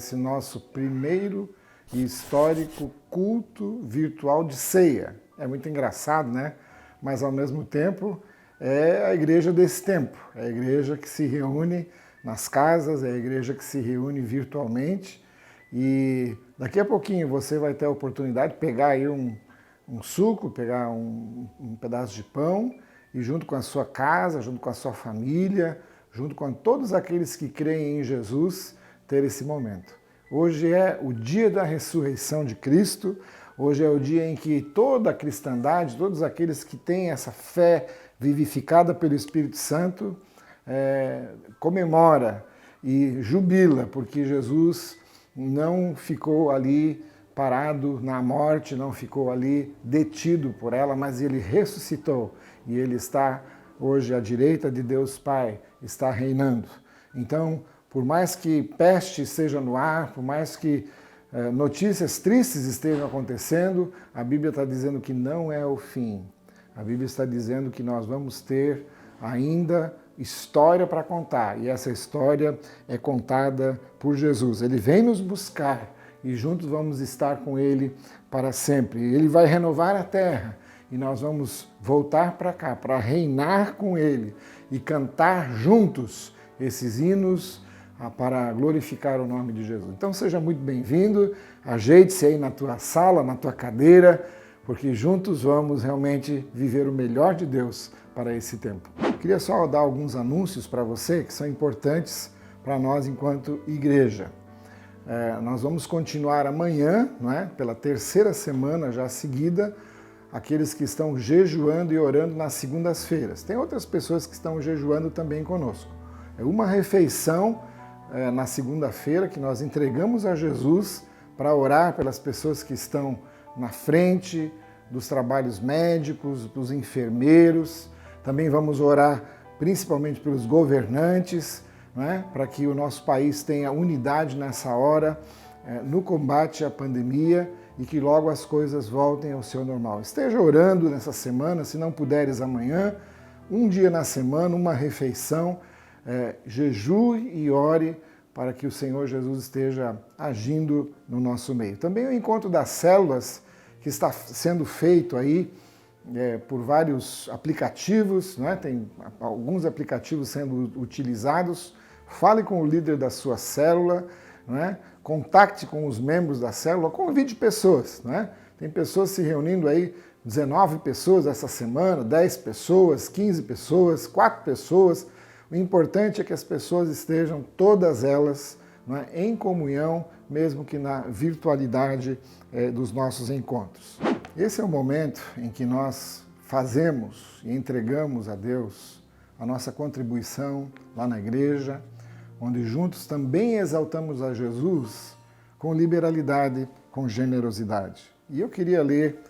esse nosso primeiro e histórico culto virtual de ceia. É muito engraçado, né? Mas ao mesmo tempo é a igreja desse tempo, é a igreja que se reúne nas casas, é a igreja que se reúne virtualmente e daqui a pouquinho você vai ter a oportunidade de pegar aí um suco, pegar um pedaço de pão e junto com a sua casa, junto com a sua família, junto com todos aqueles que creem em Jesus, ter esse momento. Hoje é o dia da ressurreição de Cristo, hoje é o dia em que toda a cristandade, todos aqueles que têm essa fé vivificada pelo Espírito Santo, comemora e jubila, porque Jesus não ficou ali parado na morte, não ficou ali detido por ela, mas ele ressuscitou e ele está hoje à direita de Deus Pai, está reinando. Então, por mais que peste esteja no ar, por mais que notícias tristes estejam acontecendo, a Bíblia está dizendo que não é o fim. A Bíblia está dizendo que nós vamos ter ainda história para contar, e essa história é contada por Jesus. Ele vem nos buscar e juntos vamos estar com Ele para sempre. Ele vai renovar a terra e nós vamos voltar para cá, para reinar com Ele e cantar juntos esses hinos para glorificar o nome de Jesus. Então seja muito bem-vindo, ajeite-se aí na tua sala, na tua cadeira, porque juntos vamos realmente viver o melhor de Deus para esse tempo. Queria só dar alguns anúncios para você que são importantes para nós enquanto igreja. Nós vamos continuar amanhã, não é? Pela terceira semana já seguida, aqueles que estão jejuando e orando nas segundas-feiras. Tem outras pessoas que estão jejuando também conosco. É uma refeição na segunda-feira que nós entregamos a Jesus para orar pelas pessoas que estão na frente dos trabalhos médicos, dos enfermeiros. Também vamos orar principalmente pelos governantes, né, para que o nosso país tenha unidade nessa hora, no combate à pandemia e que logo as coisas voltem ao seu normal. Esteja orando nessa semana, se não puderes amanhã, um dia na semana, uma refeição, jejue e ore para que o Senhor Jesus esteja agindo no nosso meio. Também o encontro das células, que está sendo feito aí por vários aplicativos, né? Tem alguns aplicativos sendo utilizados. Fale com o líder da sua célula, né? Contacte com os membros da célula, convide pessoas. Né? Tem pessoas se reunindo aí, 19 pessoas essa semana, 10 pessoas, 15 pessoas, 4 pessoas. O importante é que as pessoas estejam, todas elas, né, em comunhão, mesmo que na virtualidade dos nossos encontros. Esse é o momento em que nós fazemos e entregamos a Deus a nossa contribuição lá na igreja, onde juntos também exaltamos a Jesus com liberalidade, com generosidade. E eu queria ler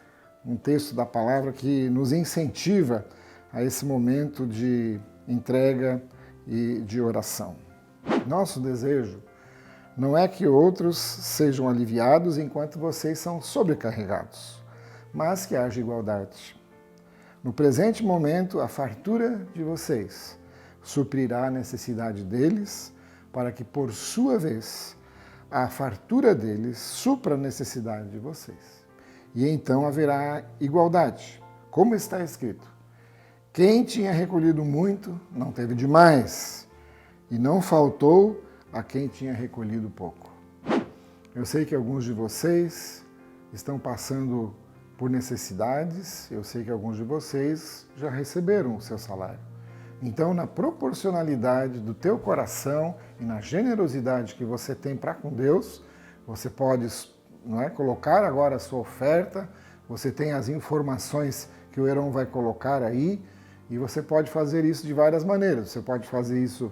um texto da palavra que nos incentiva a esse momento de entrega e de oração. Nosso desejo não é que outros sejam aliviados enquanto vocês são sobrecarregados, mas que haja igualdade. No presente momento, a fartura de vocês suprirá a necessidade deles, para que, por sua vez, a fartura deles supra a necessidade de vocês. E então haverá igualdade, como está escrito. Quem tinha recolhido muito, não teve demais, e não faltou a quem tinha recolhido pouco. Eu sei que alguns de vocês estão passando por necessidades, eu sei que alguns de vocês já receberam o seu salário. Então, na proporcionalidade do teu coração e na generosidade que você tem para com Deus, você pode, não é, colocar agora a sua oferta, você tem as informações que o Heron vai colocar aí, e você pode fazer isso de várias maneiras. Você pode fazer isso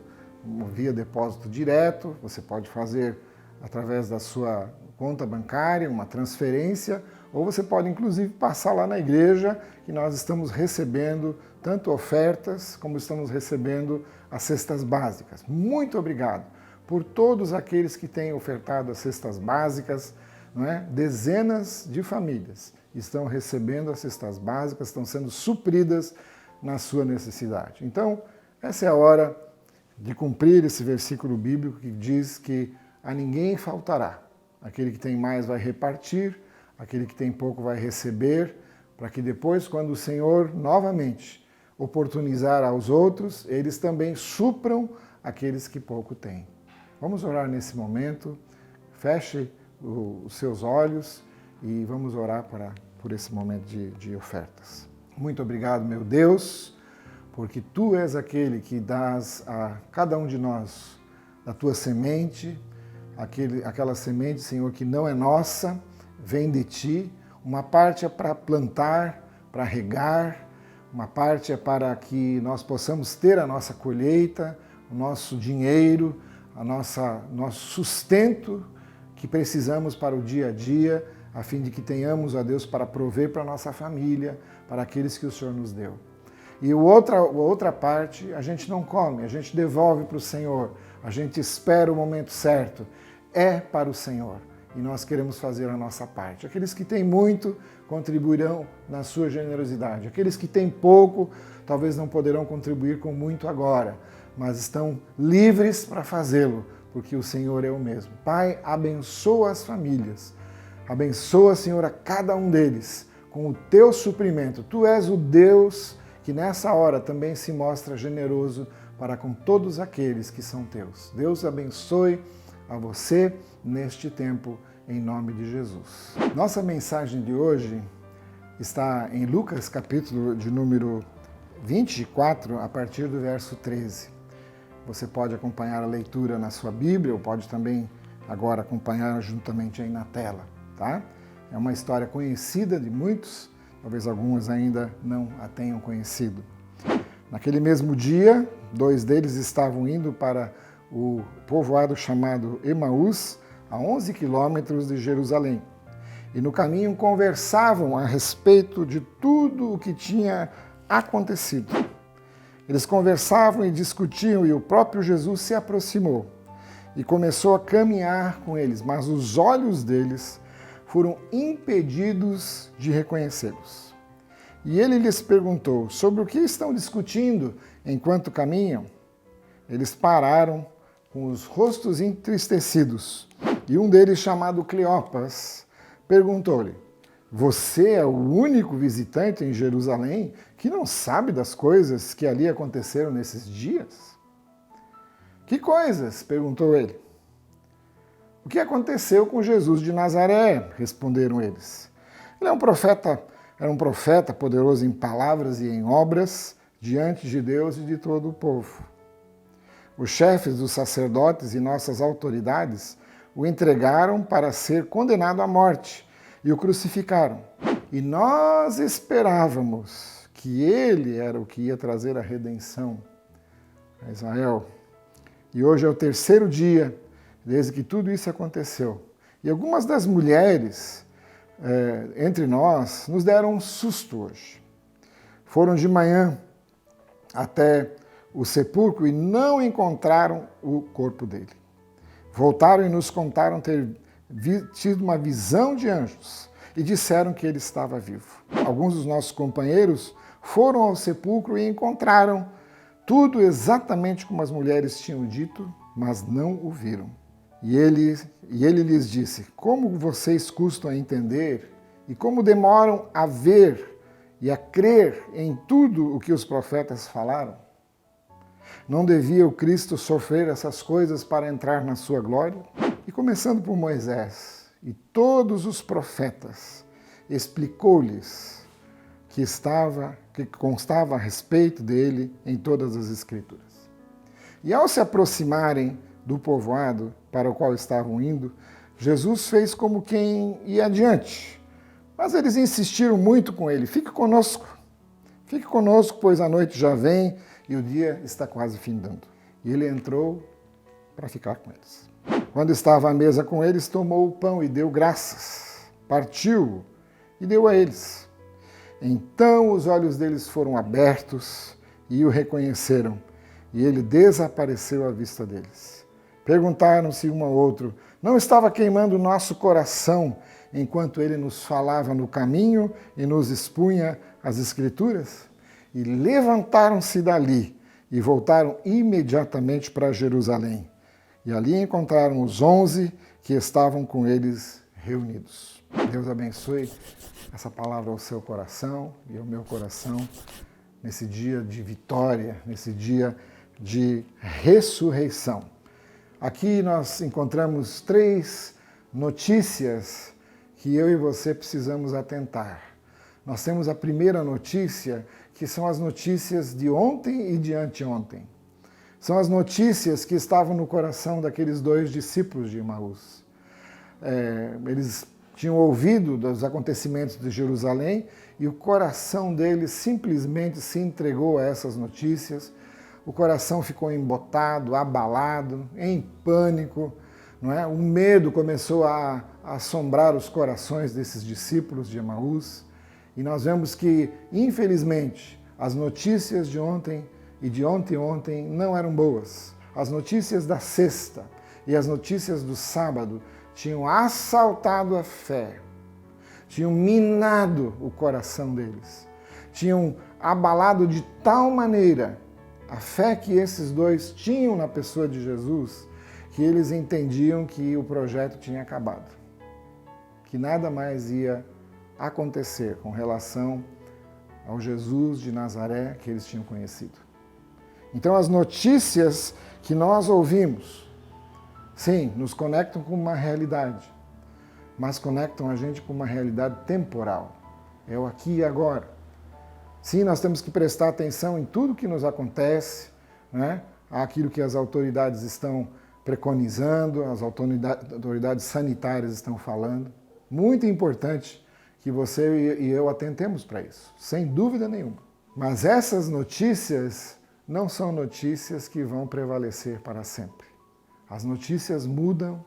via depósito direto, você pode fazer através da sua conta bancária, uma transferência, ou você pode inclusive passar lá na igreja, que nós estamos recebendo tanto ofertas como estamos recebendo as cestas básicas. Muito obrigado por todos aqueles que têm ofertado as cestas básicas, não é? Dezenas de famílias estão recebendo as cestas básicas, estão sendo supridas na sua necessidade. Então, essa é a hora de cumprir esse versículo bíblico que diz que a ninguém faltará. Aquele que tem mais vai repartir, aquele que tem pouco vai receber, para que depois, quando o Senhor novamente oportunizar aos outros, eles também supram aqueles que pouco têm. Vamos orar nesse momento, feche os seus olhos e vamos orar por esse momento de ofertas. Muito obrigado, meu Deus, porque Tu és aquele que dás a cada um de nós da Tua semente, aquela semente, Senhor, que não é nossa, vem de Ti. Uma parte é para plantar, para regar, uma parte é para que nós possamos ter a nossa colheita, o nosso dinheiro, nosso sustento que precisamos para o dia a dia, a fim de que tenhamos, ó Deus, para prover para a nossa família, para aqueles que o Senhor nos deu. E a outra parte a gente não come, a gente devolve para o Senhor, a gente espera o momento certo, é para o Senhor. E nós queremos fazer a nossa parte. Aqueles que têm muito contribuirão na sua generosidade. Aqueles que têm pouco, talvez não poderão contribuir com muito agora, mas estão livres para fazê-lo, porque o Senhor é o mesmo. Pai, abençoa as famílias. Abençoa, Senhor, a cada um deles com o Teu suprimento. Tu és o Deus que nessa hora também se mostra generoso para com todos aqueles que são Teus. Deus abençoe a você neste tempo, em nome de Jesus. Nossa mensagem de hoje está em Lucas, capítulo de número 24, a partir do verso 13. Você pode acompanhar a leitura na sua Bíblia, ou pode também agora acompanhar juntamente aí na tela, tá? É uma história conhecida de muitos, talvez alguns ainda não a tenham conhecido. Naquele mesmo dia, 2 deles estavam indo para o povoado chamado Emaús, a 11 quilômetros de Jerusalém. E no caminho conversavam a respeito de tudo o que tinha acontecido. Eles conversavam e discutiam, e o próprio Jesus se aproximou e começou a caminhar com eles, mas os olhos deles foram impedidos de reconhecê-los. E ele lhes perguntou: sobre o que estão discutindo enquanto caminham? Eles pararam com os rostos entristecidos, e um deles, chamado Cleopas, perguntou-lhe: você é o único visitante em Jerusalém que não sabe das coisas que ali aconteceram nesses dias? Que coisas? Perguntou ele. O que aconteceu com Jesus de Nazaré? Responderam eles. Ele era um profeta poderoso em palavras e em obras diante de Deus e de todo o povo. Os chefes dos sacerdotes e nossas autoridades o entregaram para ser condenado à morte e o crucificaram. E nós esperávamos que ele era o que ia trazer a redenção a Israel. E hoje é o 3º dia desde que tudo isso aconteceu. E algumas das mulheres entre nós nos deram um susto hoje. Foram de manhã até o sepulcro e não encontraram o corpo dele. Voltaram e nos contaram ter tido uma visão de anjos e disseram que ele estava vivo. Alguns dos nossos companheiros foram ao sepulcro e encontraram tudo exatamente como as mulheres tinham dito, mas não o viram. E ele lhes disse: como vocês custam a entender e como demoram a ver e a crer em tudo o que os profetas falaram? Não devia o Cristo sofrer essas coisas para entrar na sua glória? E começando por Moisés e todos os profetas, explicou-lhes que constava a respeito dele em todas as Escrituras. E ao se aproximarem do povoado para o qual estavam indo, Jesus fez como quem ia adiante. Mas eles insistiram muito com ele: fique conosco, pois a noite já vem e o dia está quase findando. E ele entrou para ficar com eles. Quando estava à mesa com eles, tomou o pão e deu graças, partiu e deu a eles. Então os olhos deles foram abertos e o reconheceram, e ele desapareceu à vista deles. Perguntaram-se um ao outro: não estava queimando o nosso coração enquanto ele nos falava no caminho e nos expunha as Escrituras? E levantaram-se dali e voltaram imediatamente para Jerusalém. E ali encontraram os 11 que estavam com eles reunidos. Deus abençoe essa palavra ao seu coração e ao meu coração nesse dia de vitória, nesse dia de ressurreição. Aqui nós encontramos 3 notícias que eu e você precisamos atentar. Nós temos a primeira notícia, que são as notícias de ontem e de anteontem. São as notícias que estavam no coração daqueles 2 discípulos de Emaús. Eles tinham ouvido dos acontecimentos de Jerusalém e o coração deles simplesmente se entregou a essas notícias. O coração ficou embotado, abalado, em pânico, não é? O medo começou a assombrar os corações desses discípulos de Emaús. E nós vemos que, infelizmente, as notícias de ontem e de ontem não eram boas. As notícias da sexta e as notícias do sábado tinham assaltado a fé, tinham minado o coração deles, tinham abalado de tal maneira a fé que esses 2 tinham na pessoa de Jesus, que eles entendiam que o projeto tinha acabado, que nada mais ia acontecer com relação ao Jesus de Nazaré que eles tinham conhecido. Então as notícias que nós ouvimos, sim, nos conectam com uma realidade, mas conectam a gente com uma realidade temporal. É o aqui e agora. Sim, nós temos que prestar atenção em tudo que nos acontece, né? Aquilo que as autoridades estão preconizando, as autoridades sanitárias estão falando. Muito importante que você e eu atentemos para isso, sem dúvida nenhuma. Mas essas notícias não são notícias que vão prevalecer para sempre. As notícias mudam,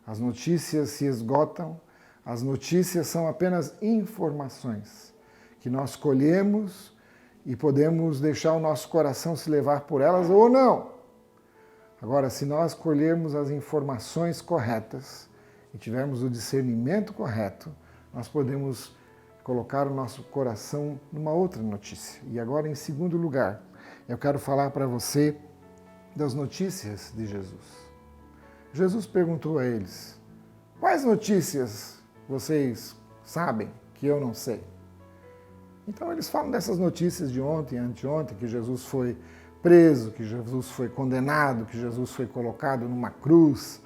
as notícias se esgotam, as notícias são apenas informações que nós colhemos e podemos deixar o nosso coração se levar por elas ou não. Agora, se nós colhermos as informações corretas e tivermos o discernimento correto, nós podemos colocar o nosso coração numa outra notícia. E agora, em segundo lugar, eu quero falar para você das notícias de Jesus. Jesus perguntou a eles: quais notícias vocês sabem que eu não sei? Então eles falam dessas notícias de ontem e anteontem, que Jesus foi preso, que Jesus foi condenado, que Jesus foi colocado numa cruz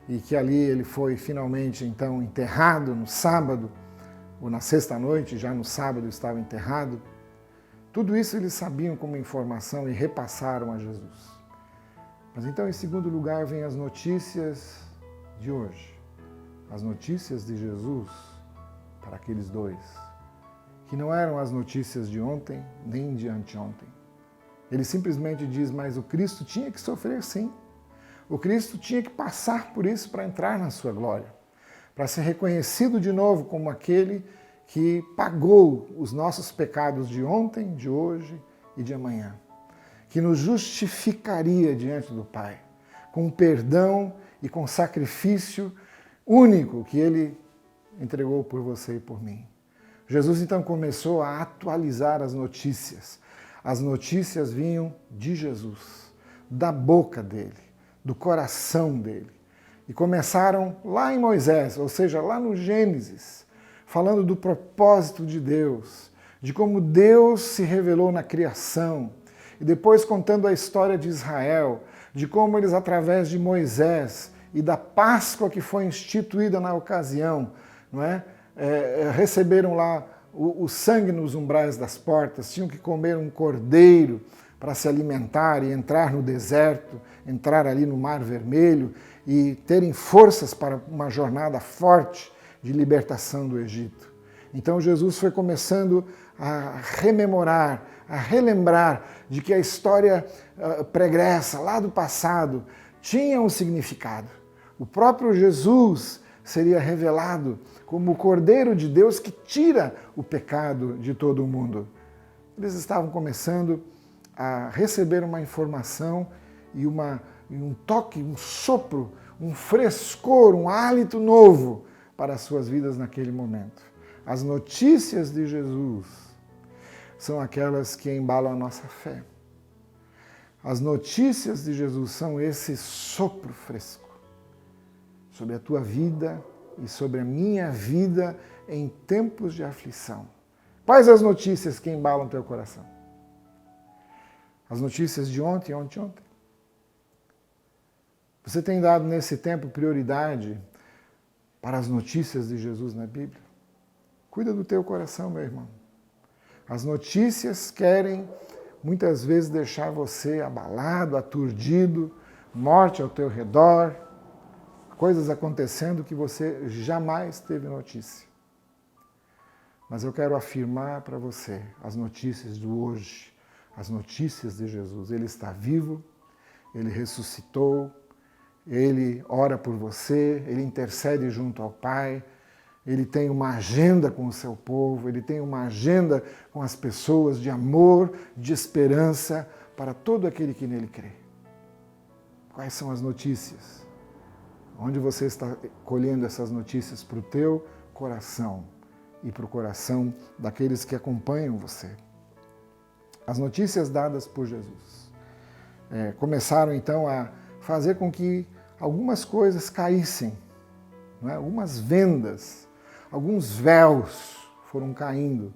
e que ali ele foi finalmente então enterrado no sábado, ou na sexta-noite, já no sábado estava enterrado. Tudo isso eles sabiam como informação e repassaram a Jesus. Mas então, em segundo lugar, vem as notícias de hoje. As notícias de Jesus para aqueles 2, que não eram as notícias de ontem nem de anteontem. Ele simplesmente diz: mas o Cristo tinha que sofrer sim. O Cristo tinha que passar por isso para entrar na sua glória, para ser reconhecido de novo como aquele que pagou os nossos pecados de ontem, de hoje e de amanhã, que nos justificaria diante do Pai, com perdão e com sacrifício único que Ele entregou por você e por mim. Jesus então começou a atualizar as notícias. As notícias vinham de Jesus, da boca dele, do coração dele. E começaram lá em Moisés, ou seja, lá no Gênesis, falando do propósito de Deus, de como Deus se revelou na criação, e depois contando a história de Israel, de como eles, através de Moisés e da Páscoa que foi instituída na ocasião, não é? Receberam lá o sangue nos umbrais das portas, tinham que comer um cordeiro para se alimentar e entrar no deserto, entrar ali no Mar Vermelho e terem forças para uma jornada forte de libertação do Egito. Então Jesus foi começando a rememorar, a relembrar de que a história pregressa, lá do passado, tinha um significado. O próprio Jesus seria revelado como o Cordeiro de Deus que tira o pecado de todo o mundo. Eles estavam começando a receber uma informação e um toque, um sopro, um frescor, um hálito novo para as suas vidas naquele momento. As notícias de Jesus são aquelas que embalam a nossa fé. As notícias de Jesus são esse sopro fresco sobre a tua vida e sobre a minha vida em tempos de aflição. Quais as notícias que embalam teu coração? As notícias de ontem, ontem. Você tem dado nesse tempo prioridade para as notícias de Jesus na Bíblia? Cuida do teu coração, meu irmão. As notícias querem muitas vezes deixar você abalado, aturdido, morte ao teu redor, coisas acontecendo que você jamais teve notícia. Mas eu quero afirmar para você as notícias do hoje, as notícias de Jesus. Ele está vivo, ele ressuscitou, ele ora por você, ele intercede junto ao Pai, ele tem uma agenda com o seu povo, ele tem uma agenda com as pessoas de amor, de esperança para todo aquele que nele crê. Quais são as notícias? Onde você está colhendo essas notícias para o teu coração e para o coração daqueles que acompanham você? As notícias dadas por Jesus começaram então a fazer com que algumas coisas caíssem, não é? Algumas vendas, alguns véus foram caindo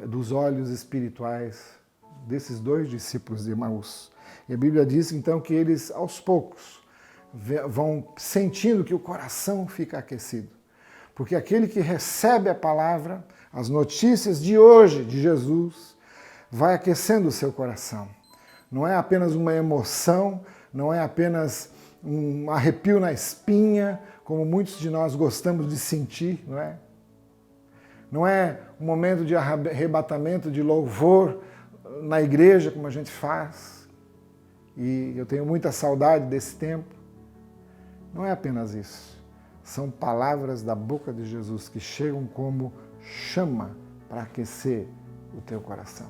dos olhos espirituais desses dois discípulos de Emaús. E a Bíblia diz então que eles, aos poucos, vão sentindo que o coração fica aquecido. Porque aquele que recebe a palavra, as notícias de hoje de Jesus, vai aquecendo o seu coração. Não é apenas uma emoção, não é apenas um arrepio na espinha, como muitos de nós gostamos de sentir, não é? Não é um momento de arrebatamento, de louvor na igreja, como a gente faz. E eu tenho muita saudade desse tempo. Não é apenas isso. São palavras da boca de Jesus que chegam como chama para aquecer o teu coração.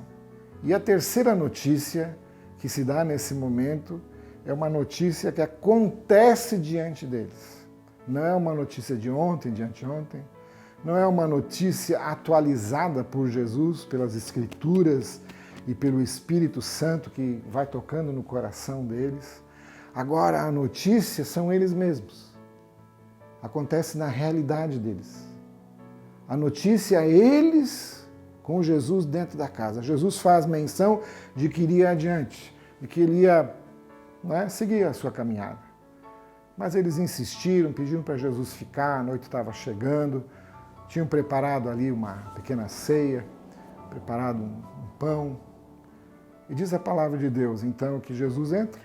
E a terceira notícia que se dá nesse momento é uma notícia que acontece diante deles. Não é uma notícia de ontem, de anteontem, não é uma notícia atualizada por Jesus, pelas Escrituras e pelo Espírito Santo que vai tocando no coração deles. Agora a notícia são eles mesmos. Acontece na realidade deles. A notícia é eles com Jesus dentro da casa. Jesus faz menção de que iria adiante, de que ele ia seguir a sua caminhada. Mas eles insistiram, pediram para Jesus ficar, a noite estava chegando, tinham preparado ali uma pequena ceia, preparado um pão. E diz a palavra de Deus, então, que Jesus entra.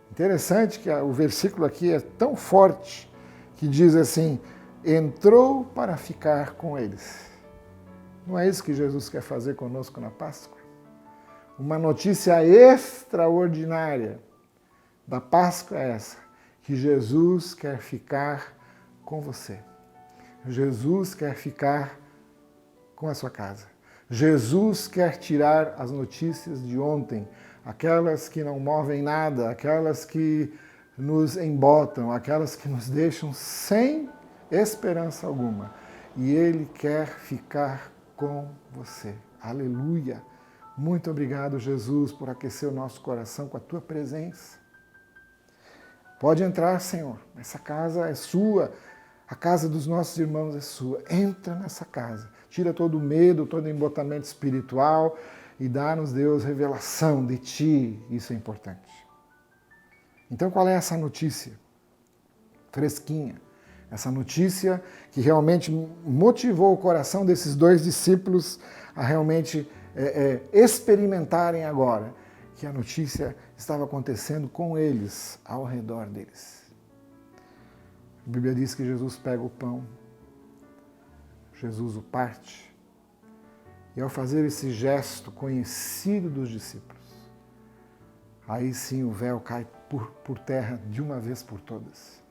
Interessante que o versículo aqui é tão forte que diz assim, entrou para ficar com eles. Não é isso que Jesus quer fazer conosco na Páscoa? Uma notícia extraordinária da Páscoa é essa, que Jesus quer ficar com você. Jesus quer ficar com a sua casa. Jesus quer tirar as notícias de ontem, aquelas que não movem nada, aquelas que nos embotam, aquelas que nos deixam sem esperança alguma. E Ele quer ficar com você. Aleluia! Muito obrigado, Jesus, por aquecer o nosso coração com a Tua presença. Pode entrar, Senhor. Essa casa é sua. A casa dos nossos irmãos é sua. Entra nessa casa. Tira todo o medo, todo o embotamento espiritual e dá-nos, Deus, revelação de Ti. Isso é importante. Então, qual é essa notícia? Fresquinha. Essa notícia que realmente motivou o coração desses dois discípulos a realmente experimentarem agora que a notícia estava acontecendo com eles, ao redor deles. A Bíblia diz que Jesus pega o pão, Jesus o parte, e ao fazer esse gesto conhecido dos discípulos, aí sim o véu cai por terra de uma vez por todas.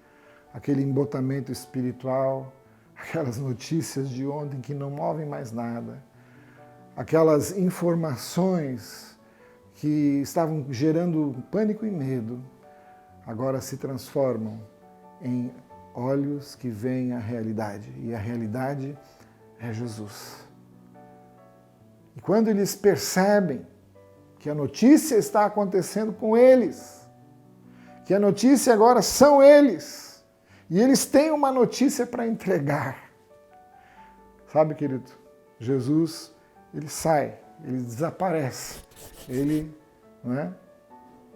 Aquele embotamento espiritual, aquelas notícias de ontem que não movem mais nada, aquelas informações que estavam gerando pânico e medo, agora se transformam em olhos que veem a realidade. E a realidade é Jesus. E quando eles percebem que a notícia está acontecendo com eles, que a notícia agora são eles, e eles têm uma notícia para entregar. Sabe, querido, Jesus, ele sai, ele desaparece, ele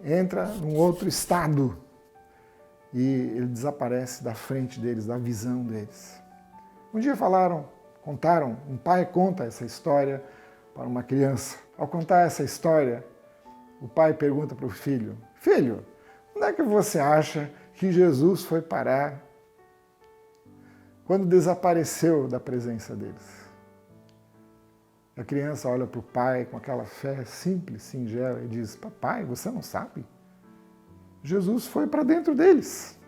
entra num outro estado e ele desaparece da frente deles, da visão deles. Um dia contaram, um pai conta essa história para uma criança. Ao contar essa história, o pai pergunta para o filho, filho, onde é que você acha que Jesus foi parar quando desapareceu da presença deles? A criança olha para o pai com aquela fé simples, singela e diz, papai, você não sabe? Jesus foi para dentro deles.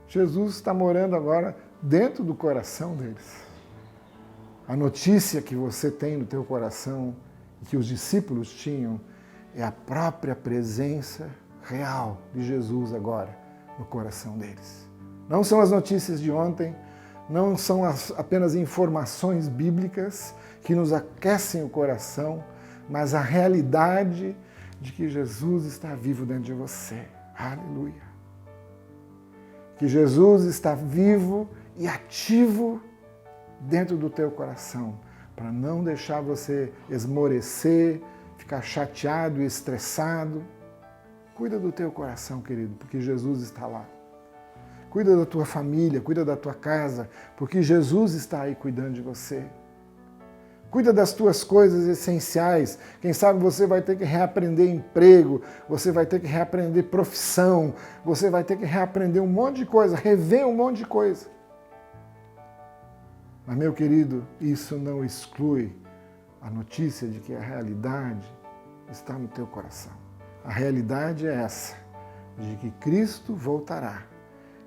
Jesus está morando agora dentro do coração deles. A notícia que você tem no teu coração e que os discípulos tinham é a própria presença real de Jesus agora no coração deles. Não são as notícias de ontem, não são apenas informações bíblicas que nos aquecem o coração, mas a realidade de que Jesus está vivo dentro de você. Aleluia! Que Jesus está vivo e ativo dentro do teu coração, para não deixar você esmorecer, ficar chateado e estressado. Cuida do teu coração, querido, porque Jesus está lá. Cuida da tua família, cuida da tua casa, porque Jesus está aí cuidando de você. Cuida das tuas coisas essenciais. Quem sabe você vai ter que reaprender emprego, você vai ter que reaprender profissão, você vai ter que reaprender um monte de coisa, rever um monte de coisa. Mas, meu querido, isso não exclui a notícia de que a realidade está no teu coração. A realidade é essa, de que Cristo voltará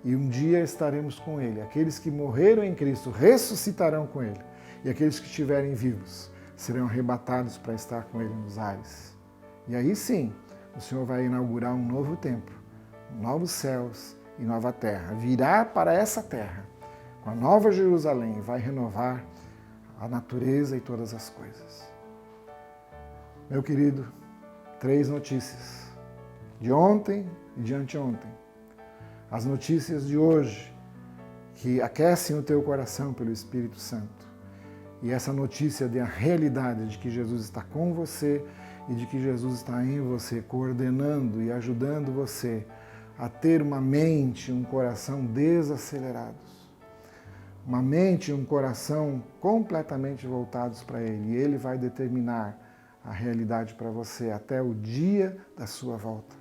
e um dia estaremos com Ele. Aqueles que morreram em Cristo ressuscitarão com Ele e aqueles que estiverem vivos serão arrebatados para estar com Ele nos ares. E aí sim, o Senhor vai inaugurar um novo tempo, novos céus e nova terra. Virá para essa terra com a nova Jerusalém, vai renovar a natureza e todas as coisas. Meu querido, 3 notícias, de ontem e de anteontem. As notícias de hoje, que aquecem o teu coração pelo Espírito Santo. E essa notícia da realidade de que Jesus está com você e de que Jesus está em você, coordenando e ajudando você a ter uma mente, um coração desacelerados. Uma mente e um coração completamente voltados para Ele. E Ele vai determinar a realidade para você até o dia da sua volta.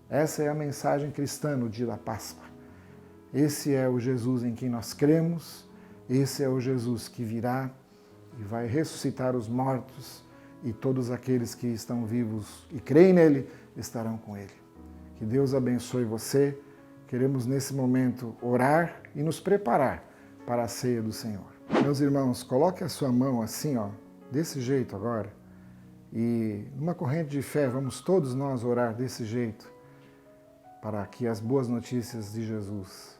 Essa é a mensagem cristã no dia da Páscoa. Esse é o Jesus em quem nós cremos, esse é o Jesus que virá e vai ressuscitar os mortos e todos aqueles que estão vivos e creem nele estarão com Ele. Que Deus abençoe você. Queremos nesse momento orar e nos preparar para a ceia do Senhor. Meus irmãos, coloque a sua mão assim, desse jeito agora. E numa corrente de fé, vamos todos nós orar desse jeito para que as boas notícias de Jesus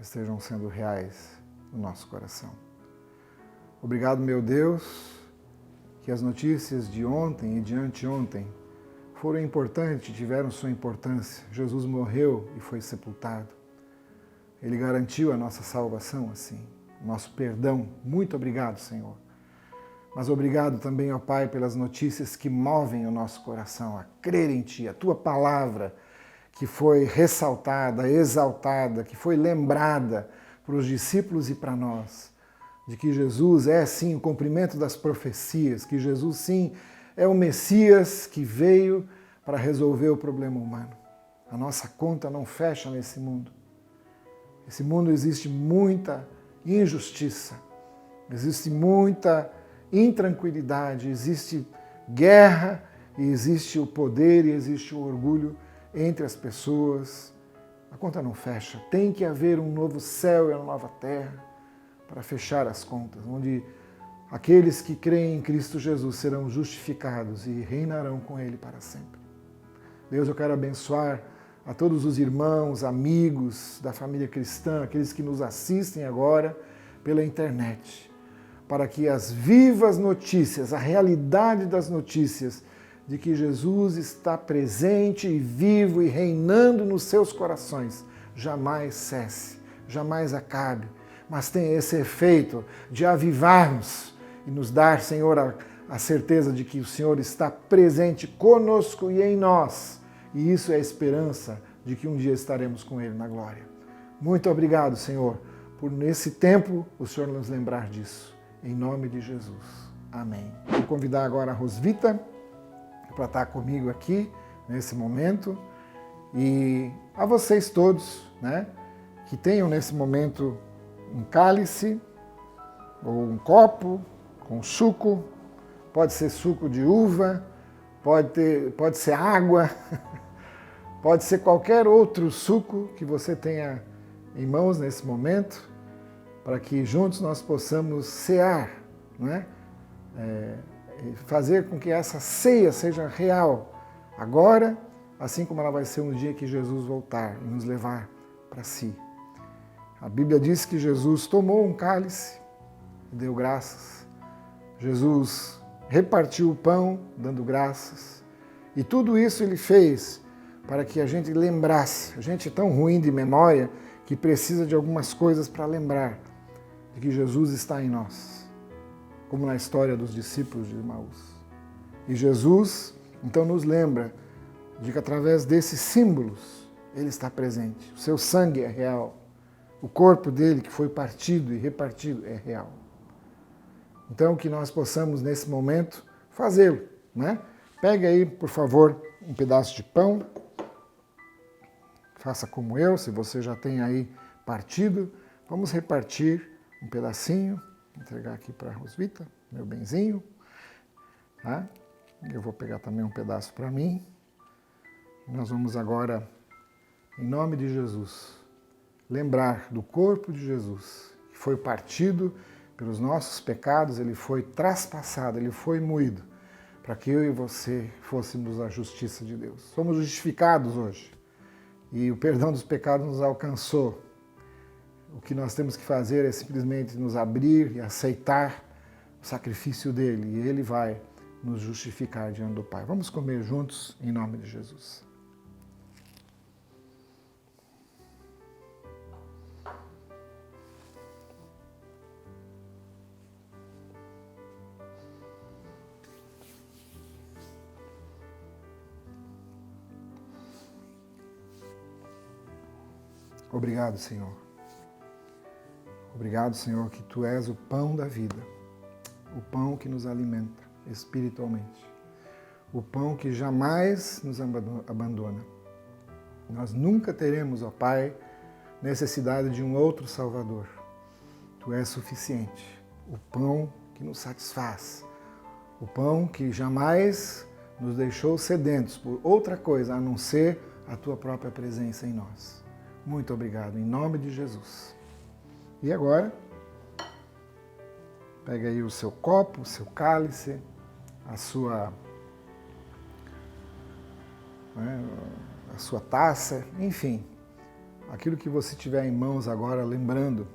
estejam sendo reais no nosso coração. Obrigado, meu Deus, que as notícias de ontem e de anteontem foram importantes, tiveram sua importância. Jesus morreu e foi sepultado. Ele garantiu a nossa salvação assim, nosso perdão. Muito obrigado, Senhor. Mas obrigado também, ó Pai, pelas notícias que movem o nosso coração a crer em Ti, a Tua palavra que foi ressaltada, exaltada, que foi lembrada para os discípulos e para nós, de que Jesus é sim o cumprimento das profecias, que Jesus sim é o Messias que veio para resolver o problema humano. A nossa conta não fecha nesse mundo. Nesse mundo existe muita injustiça, existe muita intranquilidade, existe guerra, e existe o poder e existe o orgulho entre as pessoas. A conta não fecha. Tem que haver um novo céu e uma nova terra para fechar as contas, onde aqueles que creem em Cristo Jesus serão justificados e reinarão com Ele para sempre. Deus, eu quero abençoar a todos os irmãos, amigos da família cristã, aqueles que nos assistem agora pela internet. para que as vivas notícias, a realidade das notícias de que Jesus está presente e vivo e reinando nos seus corações, jamais cesse, jamais acabe, mas tenha esse efeito de avivar-nos e nos dar, Senhor, a certeza de que o Senhor está presente conosco e em nós. E isso é a esperança de que um dia estaremos com Ele na glória. Muito obrigado, Senhor, por nesse tempo o Senhor nos lembrar disso. Em nome de Jesus. Amém. Vou convidar agora a Rosvita para estar comigo aqui nesse momento. E a vocês todos, né, que tenham nesse momento um cálice ou um copo com suco, pode ser suco de uva, pode ser água, pode ser qualquer outro suco que você tenha em mãos nesse momento, para que juntos nós possamos cear, né? Fazer com que essa ceia seja real agora, assim como ela vai ser um dia que Jesus voltar e nos levar para si. A Bíblia diz que Jesus tomou um cálice e deu graças. Jesus repartiu o pão, dando graças. E tudo isso ele fez para que a gente lembrasse. A gente é tão ruim de memória que precisa de algumas coisas para lembrar de que Jesus está em nós, como na história dos discípulos de Emaús. E Jesus, então, nos lembra de que através desses símbolos ele está presente. O seu sangue é real. O corpo dele, que foi partido e repartido, é real. Então, que nós possamos, nesse momento, fazê-lo, né? Pegue aí, por favor, um pedaço de pão. Faça como eu, se você já tem aí partido. Vamos repartir um pedacinho. Vou entregar aqui para a Rosvita, meu benzinho. Tá? Eu vou pegar também um pedaço para mim. Nós vamos agora, em nome de Jesus, lembrar do corpo de Jesus, que foi partido pelos nossos pecados, ele foi traspassado, ele foi moído, para que eu e você fôssemos a justiça de Deus. Somos justificados hoje e o perdão dos pecados nos alcançou. O que nós temos que fazer é simplesmente nos abrir e aceitar o sacrifício dele, e ele vai nos justificar diante do Pai. Vamos comer juntos em nome de Jesus. Obrigado, Senhor. Obrigado, Senhor, que Tu és o pão da vida, o pão que nos alimenta espiritualmente, o pão que jamais nos abandona. Nós nunca teremos, ó Pai, necessidade de um outro Salvador. Tu és suficiente, o pão que nos satisfaz, o pão que jamais nos deixou sedentos por outra coisa a não ser a Tua própria presença em nós. Muito obrigado, em nome de Jesus. E agora, pega aí o seu copo, o seu cálice, a sua taça, enfim, aquilo que você tiver em mãos agora, lembrando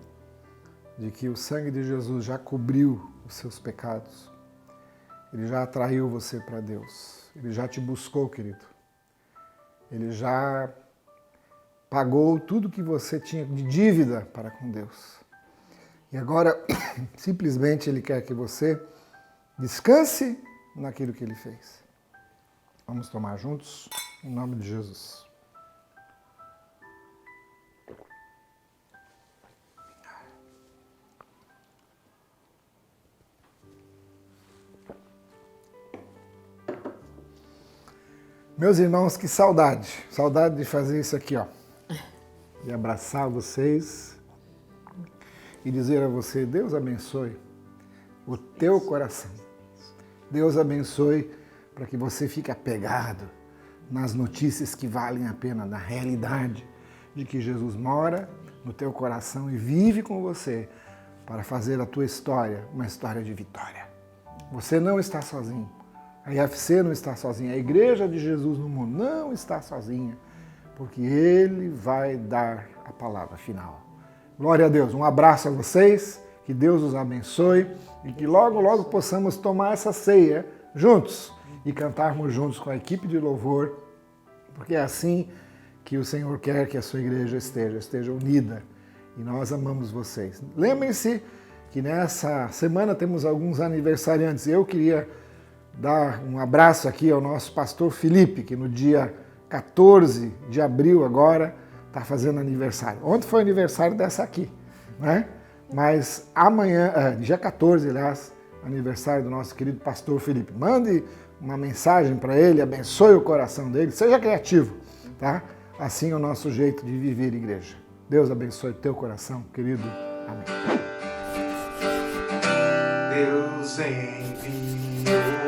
de que o sangue de Jesus já cobriu os seus pecados. Ele já atraiu você para Deus. Ele já te buscou, querido. Ele já pagou tudo que você tinha de dívida para com Deus. E agora, simplesmente, Ele quer que você descanse naquilo que Ele fez. Vamos tomar juntos, em nome de Jesus. Meus irmãos, que saudade. Saudade de fazer isso aqui, ó. De abraçar vocês e dizer a você, Deus abençoe o teu coração. Deus abençoe para que você fique apegado nas notícias que valem a pena, na realidade de que Jesus mora no teu coração e vive com você para fazer a tua história uma história de vitória. Você não está sozinho. A IFC não está sozinha. A Igreja de Jesus no mundo não está sozinha, porque Ele vai dar a palavra final. Glória a Deus. Um abraço a vocês. Que Deus os abençoe e que logo, logo possamos tomar essa ceia juntos e cantarmos juntos com a equipe de louvor, porque é assim que o Senhor quer que a sua igreja esteja unida. E nós amamos vocês. Lembrem-se que nessa semana temos alguns aniversariantes. Eu queria dar um abraço aqui ao nosso pastor Felipe, que no dia 14 de abril agora está fazendo aniversário. Ontem foi aniversário dessa aqui, né? Mas amanhã, dia 14, aliás, aniversário do nosso querido pastor Felipe. Mande uma mensagem para ele, abençoe o coração dele, seja criativo, tá? Assim é o nosso jeito de viver igreja. Deus abençoe o teu coração, querido. Amém. Deus enviou